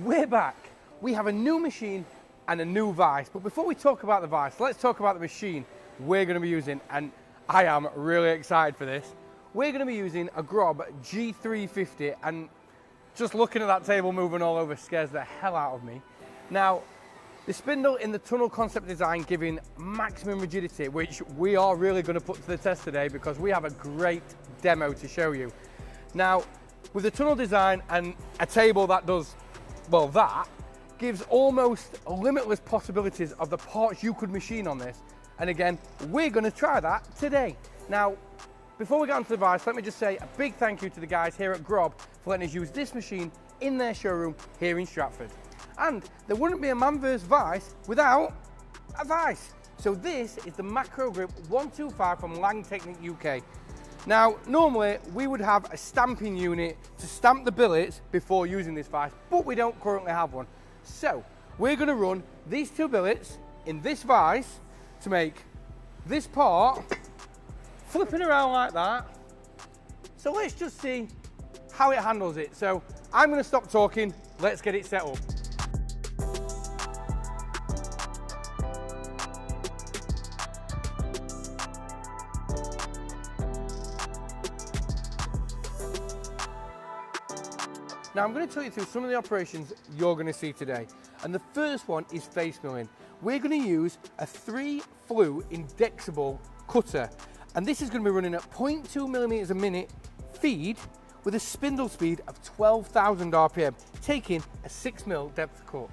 We're back. We have a new machine and a new vise. But before we talk about the vise, let's talk about the machine we're going to be using. And I am really excited for this. We're going to be using a Grob G350. And just looking at that table moving all over scares the hell out of me. Now, the spindle in the tunnel concept design giving maximum rigidity, which we are really going to put to the test today because we have a great demo to show you. Now, with the tunnel design and a table that does, well, that gives almost limitless possibilities of the parts you could machine on this. And again, we're going to try that today. Now, before we get onto the vise, let me just say a big thank you to the guys here at Grob for letting us use this machine in their showroom here in Stratford. And there wouldn't be a Manverse vise without a vise. So this is the Makro Grip 125 from Technik UK. Now, normally we would have a stamping unit to stamp the billets before using this vise, but we don't currently have one. So we're going to run these two billets in this vise to make this part flipping around like that. So let's just see how it handles it. So I'm going to stop talking, let's get it set up. Now I'm going to tell you through some of the operations you're going to see today. And the first one is face milling. We're going to use a 3 flue indexable cutter. And this is going to be running at 0.2 millimeters a minute feed with a spindle speed of 12,000 RPM, taking a 6 mil depth cut.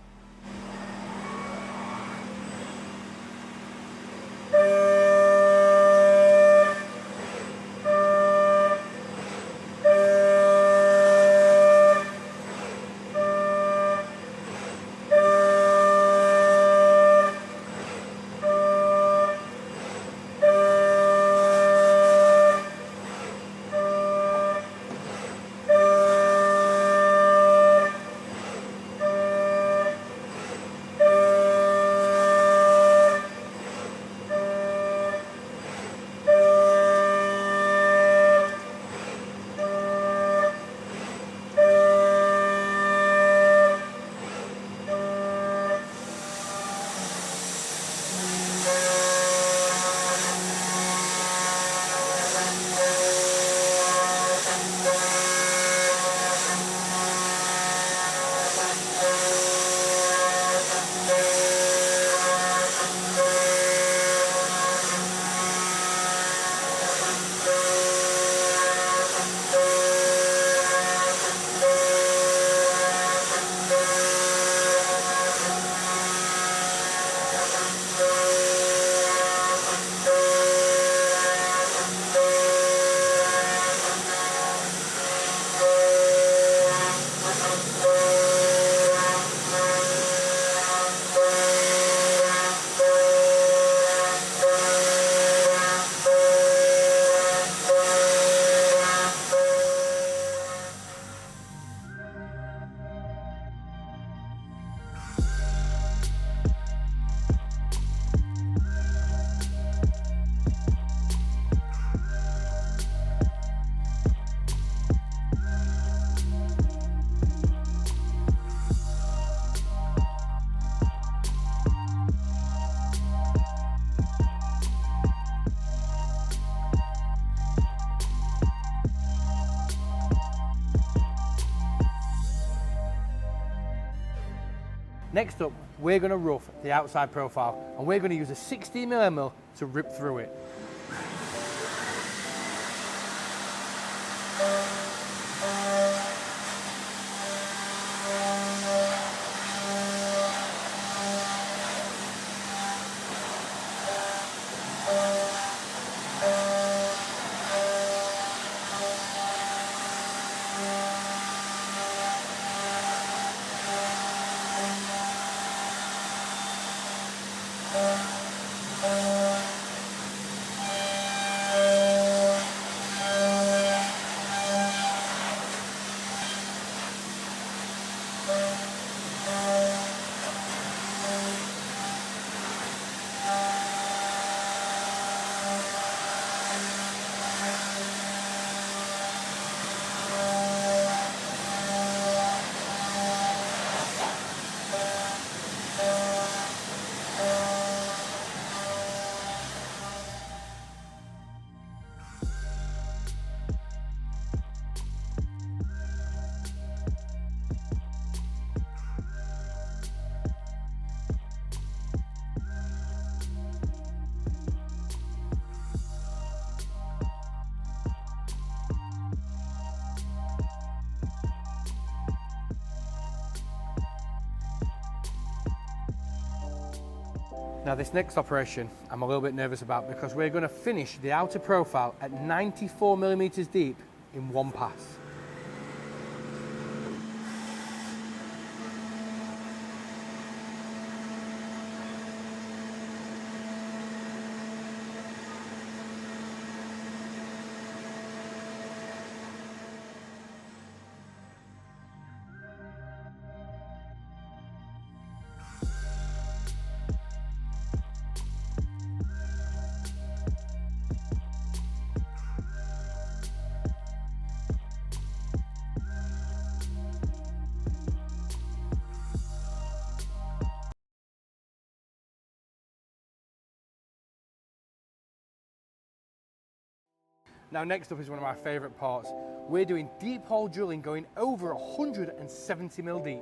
Next up, we're going to rough the outside profile and we're going to use a 16mm to rip through it. Now this next operation I'm a little bit nervous about because we're going to finish the outer profile at 94 millimeters deep in one pass. Now next up is one of my favourite parts. We're doing deep hole drilling going over 170 mil deep.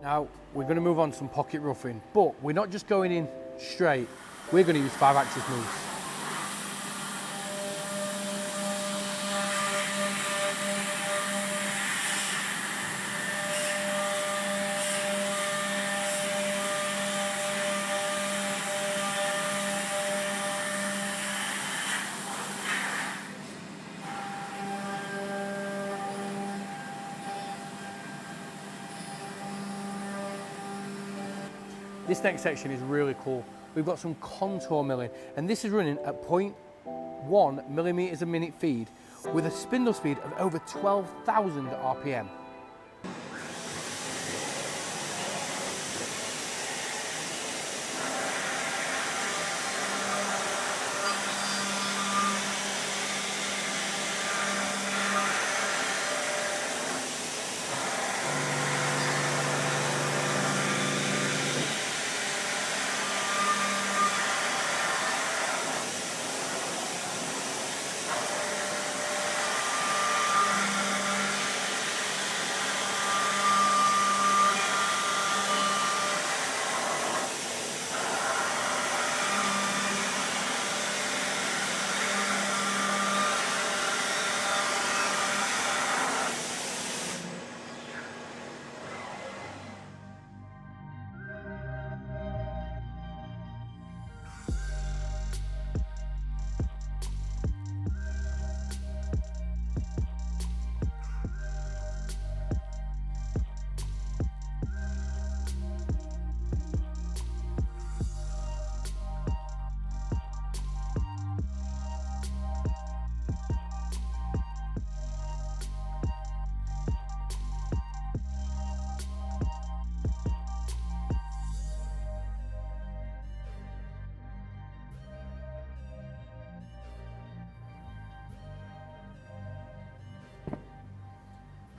Now we're going to move on to some pocket roughing, but we're not just going in straight, we're going to use 5-axis moves. This next section is really cool. We've got some contour milling, and this is running at 0.1 millimeters a minute feed with a spindle speed of over 12,000 RPM.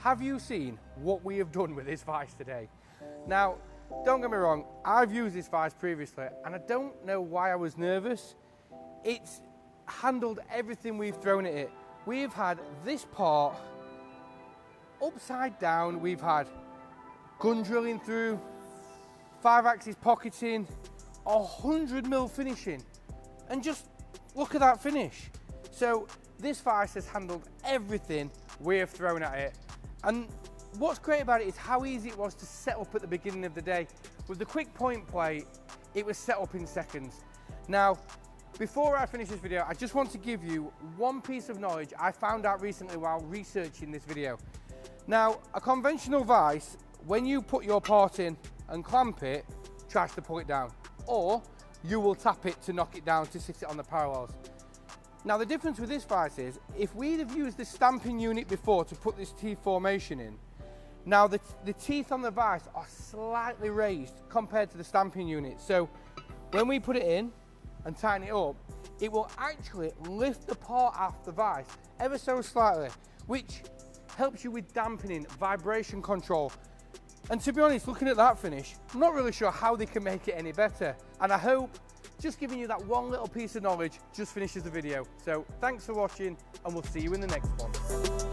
Have you seen what we have done with this vise today? Now, don't get me wrong, I've used this vise previously and I don't know why I was nervous. It's handled everything we've thrown at it. We've had this part upside down, we've had gun drilling through, 5-axis pocketing, 100 mil finishing, and just look at that finish. So this vise has handled everything we have thrown at it. And what's great about it is how easy it was to set up at the beginning of the day. With the quick point plate, it was set up in seconds. Now, before I finish this video, I just want to give you one piece of knowledge I found out recently while researching this video. Now, a conventional vise, when you put your part in and clamp it, tries to pull it down, or you will tap it to knock it down to sit it on the parallels. Now the difference with this vise is, if we'd have used the stamping unit before to put this teeth formation in, now the teeth on the vise are slightly raised compared to the stamping unit. So when we put it in, and tighten it up, it will actually lift the part off the vise ever so slightly, which helps you with dampening, vibration control. And to be honest, looking at that finish, I'm not really sure how they can make it any better. And I hope just giving you that one little piece of knowledge just finishes the video. So thanks for watching, and we'll see you in the next one.